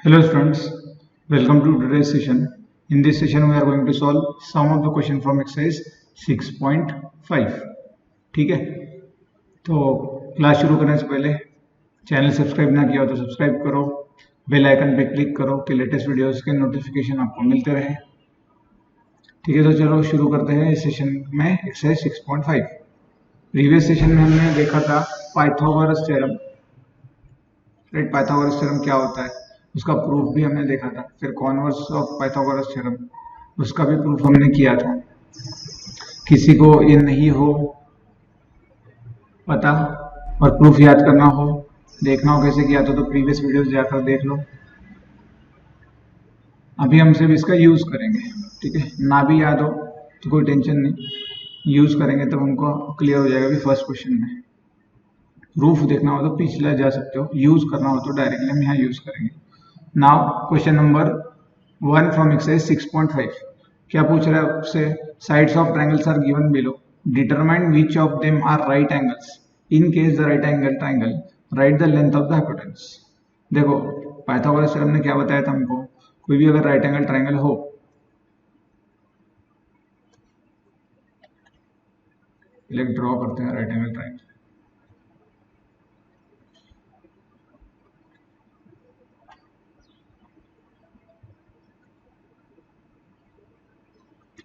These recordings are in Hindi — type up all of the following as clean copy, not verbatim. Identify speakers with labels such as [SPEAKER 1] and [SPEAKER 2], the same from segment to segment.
[SPEAKER 1] Hello students, welcome to today's session. In this session we are going to solve some of the question from exercise 6.5. ठीक है, तो क्लास शुरू करने से पहले चैनल सब्सक्राइब ना किया हो तो सब्सक्राइब करो, बेल आइकन पे क्लिक करो कि लेटेस्ट वीडियोस के नोटिफिकेशन आपको मिलते रहे। ठीक है, तो चलो शुरू करते हैं इस सेशन में एक्सरसाइज 6.5। प्रीवियस सेशन में हमने देखा था Pythagoras theorem. Right, Pythagoras theorem क्या होता है उसका प्रूफ भी हमने देखा था। फिर कॉन्वर्स ऑफ पाइथागोरस थ्योरम, उसका भी प्रूफ हमने किया था। किसी को ये नहीं हो पता और प्रूफ याद करना हो, देखना हो कैसे किया था, तो प्रीवियस वीडियोस जाकर देख लो। अभी हम सिर्फ इसका यूज करेंगे। ठीक है, ना भी याद हो तो कोई टेंशन नहीं, यूज करेंगे तब हमको क्लियर हो जाएगा। भी फर्स्ट क्वेश्चन में प्रूफ देखना हो तो पिछला जा सकते हो, यूज करना हो तो डायरेक्टली हम यहाँ यूज करेंगे। Now question number 1 from exercise 6.5। क्या पूछ रहा है आपसे? Sides of triangles are given below, determine which of them are right angles, in case the right angle triangle, write the length of the hypotenuse. देखो पाइथागोरस थ्योरम ने क्या बताया था हमको, कोई भी अगर राइट एंगल ट्रायंगल हो, ड्रॉ करते हैं राइट एंगल ट्रायंगल।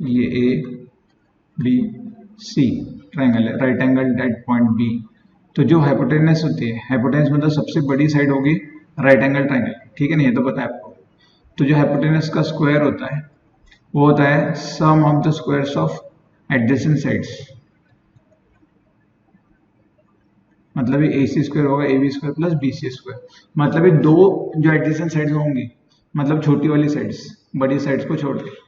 [SPEAKER 1] ये ए बी सी ट्रायंगल है, right angle eight point B. तो जो हाइपोटेनस होती है, हाइपोटेनस मतलब सबसे बड़ी साइड होगी राइट एंगल ट्रायंगल। ठीक है ना, ये तो पता है आपको। तो जो हाइपोटेनस का स्क्वायर होता है वो होता है sum of the squares of adjacent sides. मतलब ये ए सी स्क्वायर होगा, A B square plus B C square. मतलब ये दो जो एडजेसेंट साइड्स होंगी, मतलब छोटी वाली साइड्स, बड़ी साइड्स को छोड़ के।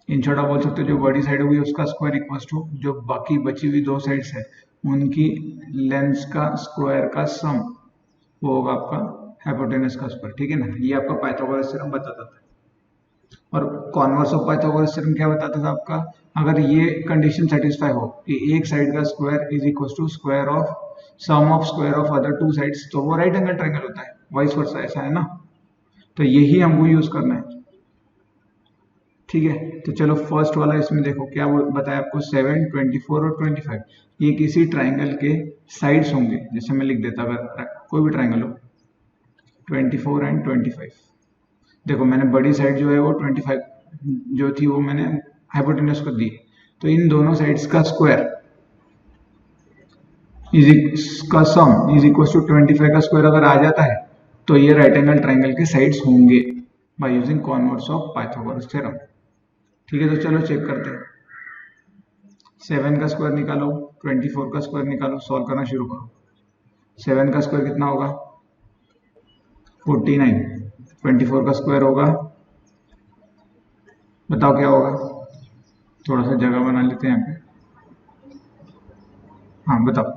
[SPEAKER 1] इन छोटा बोल सकते हो जो बड़ी साइड होगी उसका स्क्वायर इक्वल्स टू जो बाकी बची हुई दो साइड्स है उनकी लेंथ का स्क्वायर का सम, वो होगा आपका हाइपोटेनस का स्क्वायर। ठीक है ना, ये आपका पाइथागोरस थ्योरम बताता था। और कॉन्वर्स ऑफ पाइथागोरस थ्योरम क्या बताता था आपका? अगर ये कंडीशन सेटिस्फाई हो कि एक साइड का square is equal to square of sum of square of other two sides, तो वो राइट एंगल ट्रायंगल होता है। वाइस वर्सा, ऐसा है ना। तो यही हमको यूज करना है। ठीक है, तो चलो फर्स्ट वाला इसमें देखो क्या बताया आपको, 7, 24 और 25 ये किसी ट्राइंगल के साइड्स होंगे। जैसे मैं लिख देता, अगर कोई भी ट्राइंगल हो 24 एंड 25। देखो मैंने बड़ी साइड जो है वो 25 जो थी वो मैंने हाइपोटेनस को दी। तो इन दोनों साइड्स का स्क्वायर का सम इज इक्वल टू 25 का स्क्वायर अगर आ जाता है तो ये राइट एंगल ट्राइंगल के साइड्स होंगे by using converse of Pythagoras theorem. ठीक है, तो चलो चेक करते हैं। 7 का स्क्वायर निकालो, 24 का स्क्वायर निकालो, सॉल्व करना शुरू करो। 7 का स्क्वायर कितना होगा? 49। 24 का स्क्वायर होगा, बताओ क्या होगा? थोड़ा सा जगह बना लेते हैं यहाँ पे। हाँ बताओ।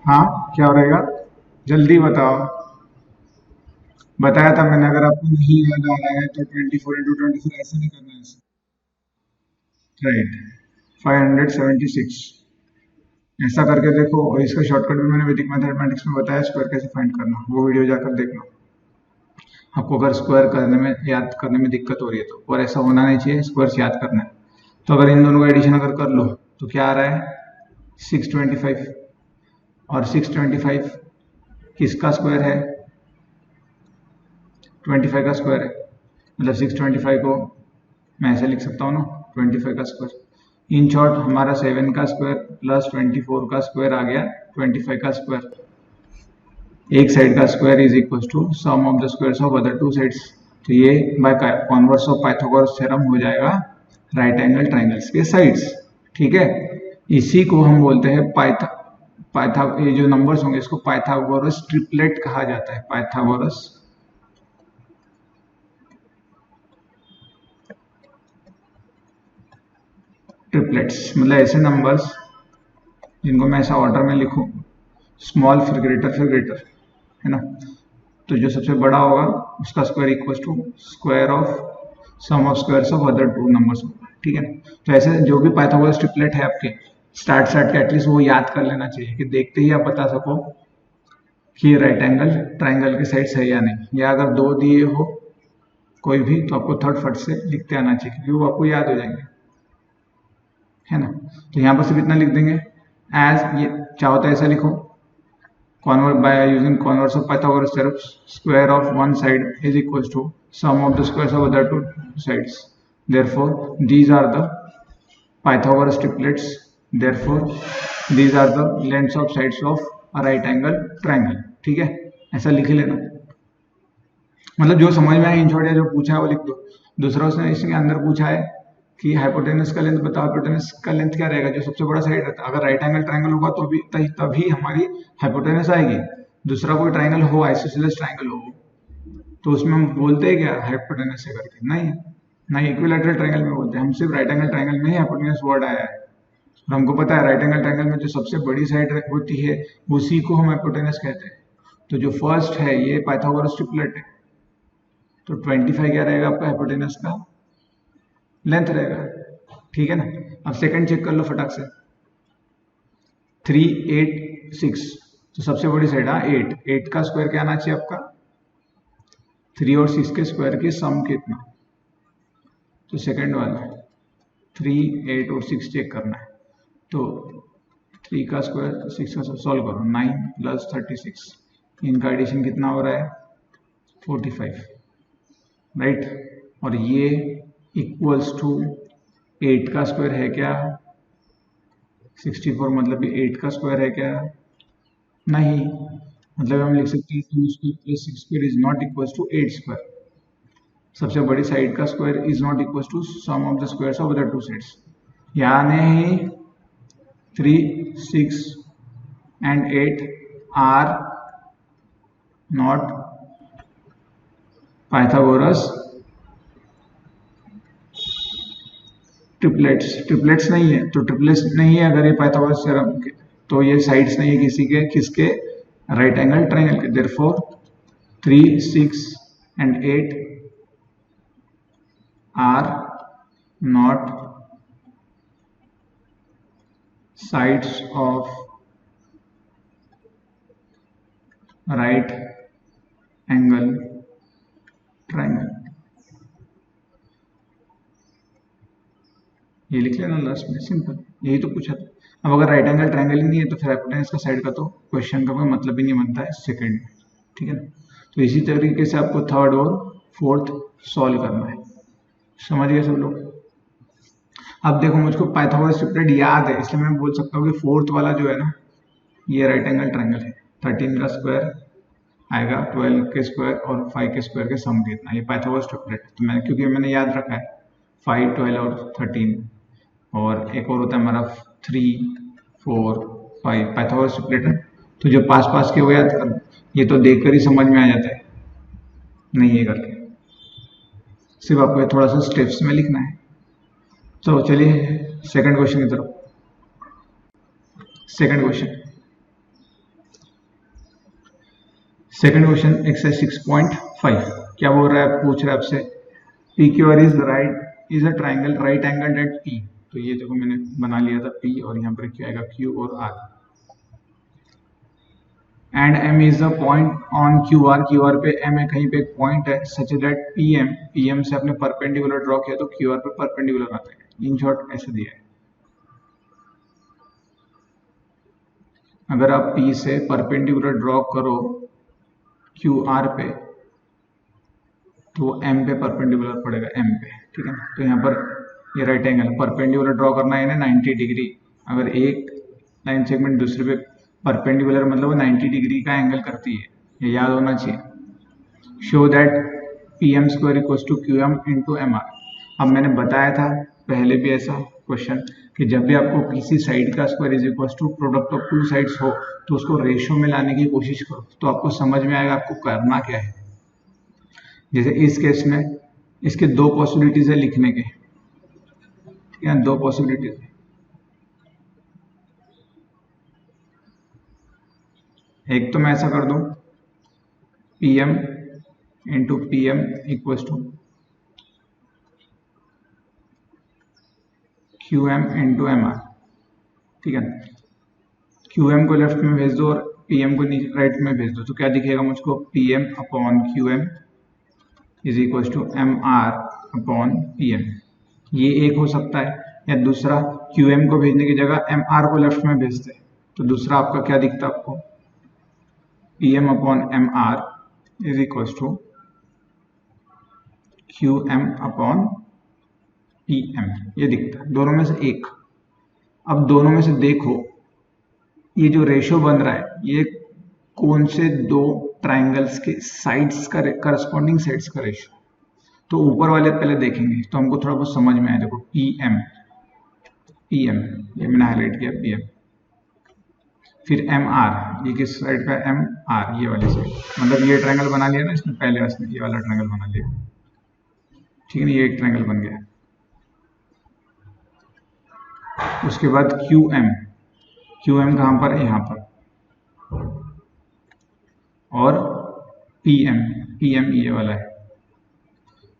[SPEAKER 1] हाँ क्या रहेगा, जल्दी बताओ। बताया था मैंने, अगर आपको नहीं याद आ रहा है तो 24 इंटू 24 ऐसा नहीं करना है। राइट, 576 ऐसा करके देखो। और इसका शॉर्टकट भी मैंने वैदिक मैथमेटिक्स में बताया, स्क्वायर कैसे फाइंड करना, वो वीडियो जाकर देखना। आपको अगर स्क्वायर करने में, याद करने में दिक्कत हो रही है तो, और ऐसा होना नहीं चाहिए, स्क्वायर याद करना है। तो अगर इन दोनों का एडिशन अगर कर लो तो क्या आ रहा है? 625। और 625 किसका स्क्वायर है? 25 का स्क्वायर है। मतलब 625 को मैं ऐसे लिख सकता हूँ ना, 25 का स्क्वायर। इन शॉर्ट हमारा 7 का स्क्वायर प्लस 24 का स्क्वायर आ गया 25 का स्क्वायर। एक साइड का square is equal to sum of the squares of other two sides. तो ये by converse of Pythagoras theorem हो जाएगा राइट एंगल ट्राइंगल्स के साइड्स। ठीक है, इसी को हम बोलते हैं ये जो नंबर्स होंगे इसको पाइथागोरस ट्रिपलेट कहा जाता है। पाइथागोरस ट्रिपलेट्स मतलब ऐसे नंबर्स जिनको मैं ऐसा ऑर्डर में लिखूं, स्मॉल फिर ग्रेटर, है ना। तो जो सबसे बड़ा होगा उसका square equal to square of sum of squares of other two numbers होगा। ठीक है ना। तो ऐसे जो भी पाइथागोरस ट्रिपलेट है आपके स्टार्ट के एटलीस्ट वो याद कर लेना चाहिए कि देखते ही आप बता सको कि राइट एंगल ट्राइंगल की साइड सही या नहीं, या अगर दो दिए हो कोई भी तो आपको थर्ड फट से लिखते आना चाहिए क्योंकि वो आपको याद हो जाएंगे, है ना। तो यहाँ पर सिर्फ इतना लिख देंगे एज, ये चाहो तो ऐसा लिखो, convert by using converse of Pythagoras theorem, square of one side is equals to sum of the squares of other two sides. Therefore, these are the Pythagoras triplets. Therefore, these are the lengths of sides of a right angle triangle. ठीक है, ऐसा लिख लेना, मतलब जो समझ में आए इन शॉर्ट या जो पूछा है वो लिख दो। दूसरा उसने इसके अंदर पूछा है कि हाइपोटेनस का लेंथ बताओ, हाइपोटेनस का लेंथ क्या रहेगा, जो सबसे बड़ा साइड रहता है। अगर राइट एंगल ट्राइंगल होगा तो भी तभी हमारी हाइपोटेनस आएगी। दूसरा कोई ट्राइंगल हो, आइसोसेलेस ट्राइंगल हो, तो उसमें हम बोलते हैं क्या हाइपोटेनस है करके, नहीं ना, इक्विलैटरल ट्राइंगल में बोलते हैं हम, सिर्फ राइट एंगल ट्राइंगल में ही हाइपोटेनस वर्ड आया है। और हमको पता है राइट एंगल ट्राइंगल में जो सबसे बड़ी साइड होती है उसी को हम हाइपोटेनस कहते हैं। तो जो फर्स्ट है ये पाइथागोरस ट्रिपलेट है, तो 25 क्या रहेगा आपका हाइपोटेनस का लेंथ रहेगा, ठीक है ना। अब सेकंड चेक कर लो फटाक से, 3 8 6, तो सबसे बड़ी साइड, हाँ 8 का स्क्वायर क्या आना चाहिए आपका, 3 और 6 के स्क्वायर की सम कितना, तो सेकंड वाला 3 8 और 6 चेक करना है। तो 3 का स्क्वायर 6 का सॉल्व करो, 9 प्लस 36, इनका एडिशन कितना हो रहा है 45, राइट। और ये इक्वल्स टू 8 का स्क्वायर है क्या 64, मतलब ये 8 का स्क्वायर है क्या, नहीं, मतलब हम लिख सकते हैं 2 square plus 6 square is not equals to 8 square. सबसे बड़ी साइड का square is not equals to sum of the squares of other two sides, यानी 3 6 and 8 are not Pythagoras triplets नहीं है, तो ट्रिपलेट्स नहीं है अगर ये पाइथागोरस थ्योरम के, तो ये साइड्स नहीं है किसी के, किसके, राइट एंगल ट्राइंगल के। Therefore 3 6 and 8 are not sides of right angle triangle. ये लिख लेना लास्ट में, सिंपल, यही तो पूछा था। अब अगर राइट एंगल ट्राइंगल ही नहीं है तो फिर हाइपोटेनस का साइड का तो क्वेश्चन का कोई मतलब ही नहीं बनता है सेकंड में, ठीक है ना। तो इसी तरीके से आपको थर्ड और फोर्थ सॉल्व करना है, समझ गए सब लोग। अब देखो मुझको पाइथागोरस ट्रिपलेट याद है, इसलिए मैं बोल सकता हूँ कि फोर्थ वाला जो है ना ये राइट एंगल ट्राइंगल है, 13 का स्क्वायर आएगा 12 के स्क्वायर और 5 के स्क्वायर के सम कितना, ये पाइथागोरस ट्रिपलेट। तो मैंने क्योंकि मैंने याद रखा है 5 12 और 13, और एक और होता है हमारा 3 4 5, पाइथागोरस ट्रिपलेट है। तो जो पास पास के वो याद कर, ये तो देखकर ही समझ में आ जाता है, नहीं ये करके, सिर्फ आपको थोड़ा सा स्टेप्स में लिखना है। तो चलिए सेकंड क्वेश्चन की तरफ। सेकंड क्वेश्चन एक्सरसाइज 6.5 क्या बोल रहा है, पूछ रहा है आपसे, P Q R is a triangle right angle at P. तो ये देखो मैंने बना लिया था पी, और यहाँ पर क्या आएगा क्यू और R, and M is a point on Q R पे एम है, कहीं पे एक पॉइंट है, सच दैट पी एम से आपने परपेंडिकुलर ड्रॉ किया तो क्यू आर पे परपेंडिकुलर आता है। इन शॉर्ट ऐसे दिया है, अगर आप पी से परपेंडिकुलर ड्रॉ करो क्यू आर पे तो एम पे परपेंडिकुलर पड़ेगा, एम पे, ठीक है ना। तो यहाँ पर ये राइट एंगल परपेंडिकुलर ड्रॉ करना है ना 90 डिग्री, अगर एक लाइन सेगमेंट दूसरे पे परपेंडिकुलर मतलब वो 90 डिग्री का एंगल करती है, ये याद होना चाहिए। Show that P M square equals to Q M into M R. अब मैंने बताया था पहले भी ऐसा क्वेश्चन कि जब भी आपको किसी साइड का square is equals to product of two sides हो तो उसको रेशियो में लाने की कोशिश करो, तो आपको समझ में आएगा आपको करना क्या है। जैसे इस केस में इसके दो पॉसिबिलिटीज है लिखने के, ठीक है, दो पॉसिबिलिटीज है। एक तो मैं ऐसा कर दूं P M into P M equals to Q M into M R, ठीक है। क्यू एम को लेफ्ट में भेज दो और PM को नीचे राइट में भेज दो तो क्या दिखेगा मुझको, PM upon QM is equal to MR upon PM। ये एक हो सकता है, या दूसरा QM को भेजने की जगह MR को लेफ्ट में भेजते तो दूसरा आपका क्या दिखता आपको, PM upon MR is equal to QM upon PM, ये दिखता है, दोनों में से एक। अब दोनों में से देखो ये जो रेशियो बन रहा है ये कौन से दो ट्राइंगल्स के साइड्स का करस्पॉन्डिंग साइड्स का रेशियो। तो ऊपर वाले पहले देखेंगे तो हमको थोड़ा बहुत समझ में आया। देखो PM ये मैंने हाईलाइट किया PM, फिर MR ये किस साइड का, MR ये वाली साइड, मतलब ये ट्राइंगल बना लिया ना इसमें, पहले इसने ये वाला ट्राइंगल बना लिया, ठीक है ना, ये एक ट्राइंगल बन गया। उसके बाद QM कहाँ पर है, यहाँ पर, और PM ये वाला है,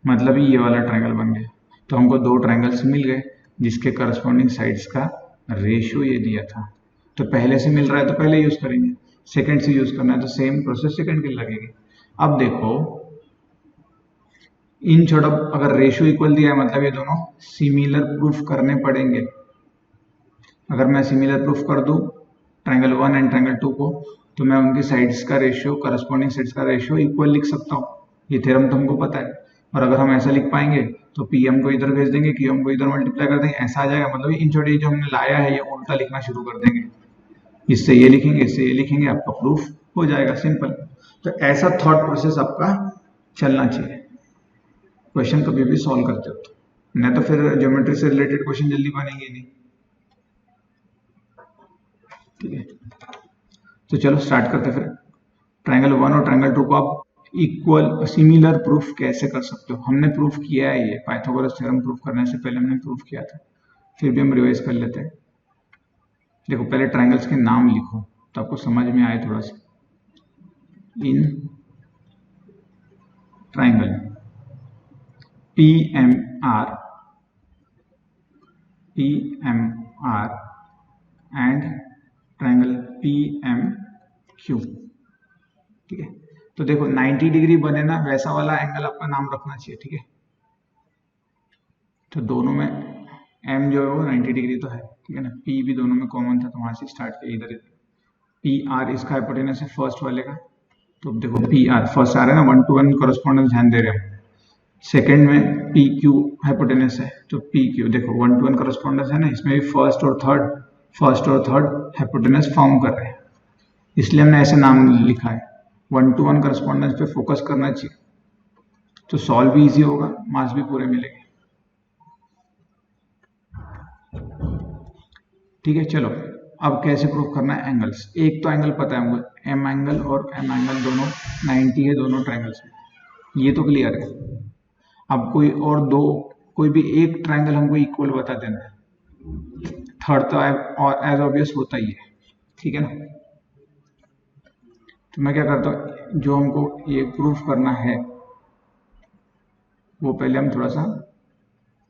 [SPEAKER 1] मतलब ये वाला ट्रायंगल बन गया। तो हमको दो ट्रायंगल्स मिल गए जिसके करस्पॉन्डिंग साइड्स का रेशियो ये दिया था। तो पहले से मिल रहा है तो पहले यूज करेंगे, सेकंड से यूज करना है तो सेम प्रोसेस सेकंड के लिए लगेगी। अब देखो इन छोटा अगर रेशियो इक्वल दिया है मतलब ये दोनों सिमिलर प्रूफ करने पड़ेंगे। अगर मैं सिमिलर प्रूफ कर दूं ट्रायंगल 1 एंड ट्रायंगल 2 को तो मैं उनकी साइड्स का रेशियो, करस्पॉन्डिंग साइड्स का रेशियो इक्वल लिख सकता हूँ। ये थ्योरम तो हमको पता है। और अगर हम ऐसा लिख पाएंगे तो PM को इधर भेज देंगे, QM को इधर मल्टीप्लाई कर देंगे, ऐसा आ जाएगा। मतलब इन छोटे जो हमने लाया है ये उल्टा लिखना शुरू कर देंगे, इससे ये लिखेंगे, इससे ये लिखेंगे, आपका प्रूफ हो जाएगा, सिंपल। तो ऐसा थॉट प्रोसेस आपका चलना चाहिए क्वेश्चन कभी भी सॉल्व करते हो तो, नहीं तो फिर ज्योमेट्री से रिलेटेड क्वेश्चन जल्दी बनेंगे नहीं। ठीक है, तो चलो स्टार्ट करते हैं फिर। ट्रायंगल 1 और ट्रायंगल 2 को आप इक्वल सिमिलर प्रूफ कैसे कर सकते हो, हमने प्रूफ किया है। ये पाइथागोरस थ्योरम प्रूफ करने से पहले हमने प्रूफ किया था, फिर भी हम रिवाइज कर लेते हैं। देखो पहले ट्रायंगल्स के नाम लिखो तो आपको समझ में आए थोड़ा सा। In triangle PMR and triangle PMQ, ठीक है। तो देखो 90 डिग्री बने ना, वैसा वाला एंगल आपका नाम रखना चाहिए, ठीक है। तो दोनों में M जो है वो 90 डिग्री तो है, ठीक है ना। P भी दोनों में कॉमन था तो वहां से स्टार्ट किया, इधर PR इसका हाइपोटेनस है फर्स्ट वाले का। तो देखो PR फर्स्ट आ रहा है ना, 1 to 1 कॉरेस्पॉन्डेंस ध्यान दे रहे हैं। सेकंड में PQ हाइपोटेनस है तो PQ देखो 1 to 1 कॉरेस्पॉन्डेंस है ना, इसमें भी फर्स्ट और थर्ड हाइपोटेनस फॉर्म कर रहे हैं, इसलिए हमने ऐसे नाम लिखा है। 1 to 1 करस्पॉन्डेंस पे फोकस करना चाहिए तो सॉल्व भी इजी होगा, मार्क्स भी पूरे मिलेंगे। ठीक है, चलो अब कैसे प्रूव करना है एंगल्स। एक तो एंगल पता है हमको, M एंगल और M एंगल दोनों 90 है दोनों ट्रायंगल्स में, ये तो क्लियर है। अब कोई और दो, कोई भी एक ट्रायंगल हमको इक्वल बता देना है, थर्ड तो एज ऑब्वियस होता ही है, ठीक है ना। तो मैं क्या करता हूँ, जो हमको ये प्रूफ करना है वो पहले हम थोड़ा सा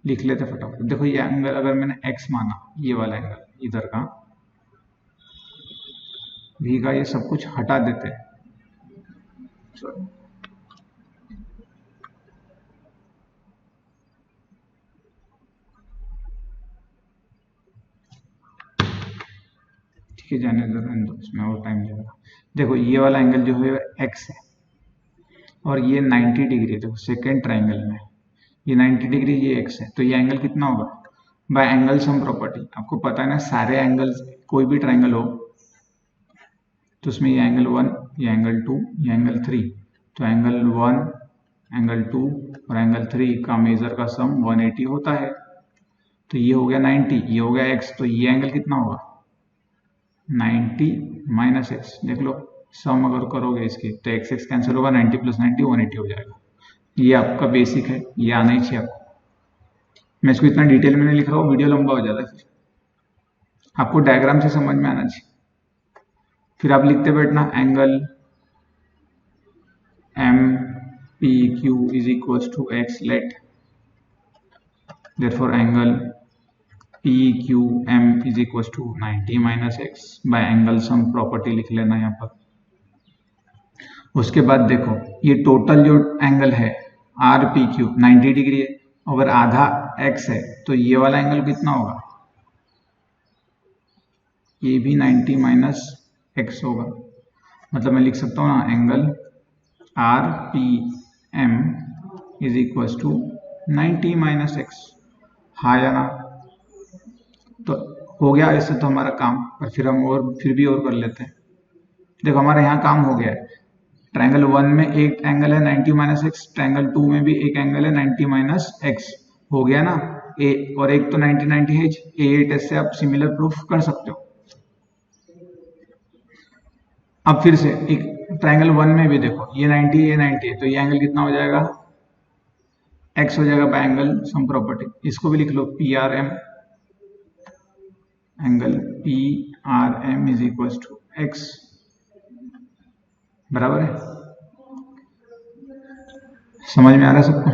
[SPEAKER 1] लिख लेते फटाफट। देखो ये एंगल अगर मैंने x माना, ये वाला एंगल इधर का v का, ये सब कुछ हटा देते हैं। ठीक है, जाने दो, इसमें और टाइम लगेगा। देखो ये वाला एंगल जो है x है और ये 90 डिग्री है। देखो सेकेंड ट्राइंगल में ये 90 डिग्री, ये x है, तो ये एंगल कितना होगा बाय एंगल सम प्रॉपर्टी। आपको पता है ना, सारे एंगल्स कोई भी ट्राइंगल हो तो उसमें ये एंगल 1, ये एंगल 2, ये एंगल 3, तो एंगल 1, एंगल 2 और एंगल 3 का मेजर का सम 180 होता है। तो ये हो गया 90, ये हो गया x, तो ये एंगल कितना होगा 90 माइनस एक्स। देख लो सम अगर करोगे इसके तो x कैंसिल होगा, 90 प्लस 90 180 हो जाएगा। ये आपका बेसिक है, ये आना ही चाहिए आपको। मैं इसको इतना डिटेल में नहीं लिख रहा हूँ, वीडियो लंबा हो जाता है, फिर आपको डायग्राम से समझ में आना चाहिए। फिर आप लिखते बैठना angle MPQ is equal to x, let therefore angle P Q M is equal to 90 minus x by angle sum property लिख लेना यहाँ पर। उसके बाद देखो ये टोटल जो एंगल है आर पी क्यू 90 डिग्री है, अगर आधा एक्स है तो ये वाला एंगल कितना होगा, ये भी 90 माइनस एक्स होगा। मतलब मैं लिख सकता हूँ ना angle R P M is equal to 90 minus x. हाँ या ना, तो हो गया इससे तो हमारा काम, पर फिर भी और कर लेते हैं। देखो हमारा यहाँ काम हो गया है। ट्रायंगल 1 में एक एंगल है 90 माइनस एक्स, ट्रायंगल 2 में भी एक एंगल है 90 माइनस एक्स। हो गया ना, ए और एक तो 90 90 है, ए टेस्ट से आप सिमिलर प्रूफ कर सकते हो। अब फिर से एक ट्रायंगल 1 में भी देखो ये 90 है, तो ये एंगल कितना हो जाएगा, एक्स हो जाएगा बाय एंगल सम प्रॉपर्टी। इसको भी लिख लो P R M, angle P R M is equal to X, बराबर है। समझ में आ रहा है सबको?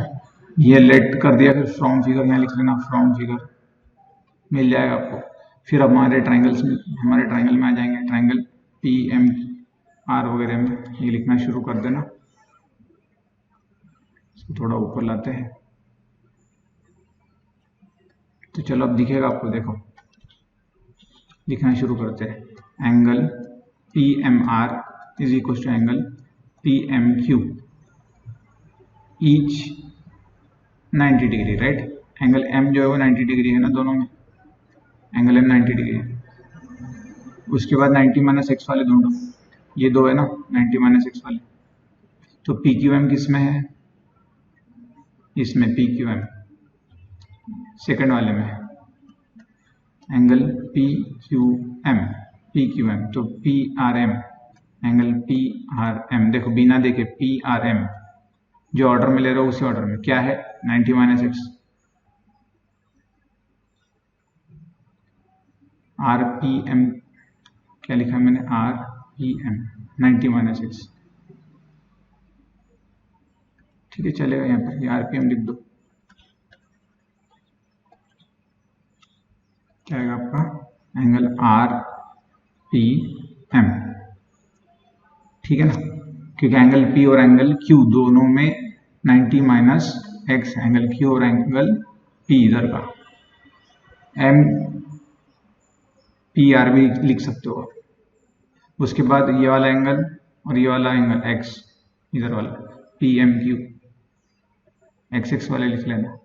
[SPEAKER 1] ये लेट कर दिया, फिर फ्रॉम फिगर यहाँ लिख लेना, फ्रॉम फिगर मिल जाएगा आपको। फिर हमारे ट्राइंगल में आ जाएंगे, ट्राइंगल पी एम आर वगैरह में ये लिखना शुरू कर देना। इसको थोड़ा ऊपर लाते हैं तो चलो अब दिखेगा आपको। देखो लिखना शुरू करते हैं, angle P M R is equal to angle P M Q each 90 degree, right. Angle M जो है वो 90 डिग्री है ना, दोनों में एंगल एम 90 डिग्री है। उसके बाद 90 माइनस एक्स वाले दोनों, ये दो है ना 90 माइनस एक्स वाले, तो पी क्यू एम किस में है, इसमें पी क्यू एम सेकेंड वाले में है। एंगल पी क्यू एम तो P R M, angle P R M देखो बिना देखे पी आर एम जो ऑर्डर में ले रहा हूं उसी ऑर्डर में क्या है 90 minus x, R P M क्या लिखा है मैंने, R P M 90 minus x, ठीक है चलेगा। यहाँ पर आर पी एम लिख दो, क्या आएगा आपका एंगल आर पी एम, ठीक है ना, क्योंकि एंगल पी और एंगल क्यू दोनों में 90 माइनस एक्स, एंगल क्यू और एंगल पी इधर का, एम पी आर भी लिख सकते हो। उसके बाद ये वाला एंगल और ये वाला एंगल एक्स इधर वाला P M Q, x x वाले लिख लेना।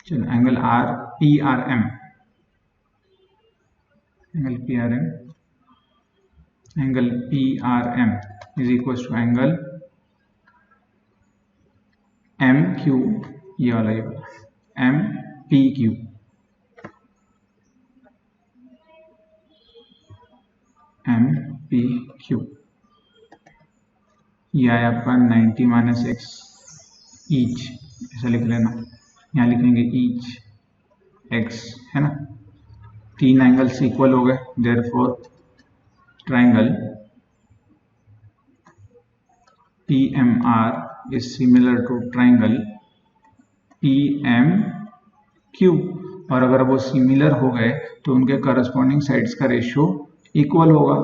[SPEAKER 1] चलो angle R P R M, angle P R M, angle P R M is equal to angle M Q, ये वाला M P Q, M P Q, ये आया आपका 90 माइनस एक्स ईच, ऐसा लिख लेना। यहाँ लिखेंगे ईच एक्स, है ना। तीन एंगल्स इक्वल हो गए, therefore triangle P M R is similar to triangle P M Q. और अगर वो सिमिलर हो गए तो उनके करस्पॉन्डिंग साइड्स का रेशियो इक्वल होगा।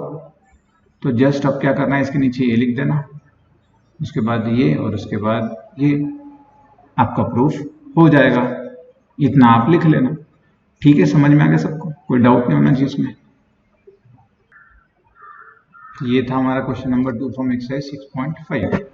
[SPEAKER 1] तो जस्ट अब क्या करना है, इसके नीचे ये लिख देना, उसके बाद ये और उसके बाद ये, आपका प्रूफ हो जाएगा। इतना आप लिख लेना, ठीक है। समझ में आ गया सबको, कोई डाउट नहीं होना चाहिए इसमें। ये था हमारा क्वेश्चन नंबर 2 फ्रॉम एक्सरसाइज 6.5।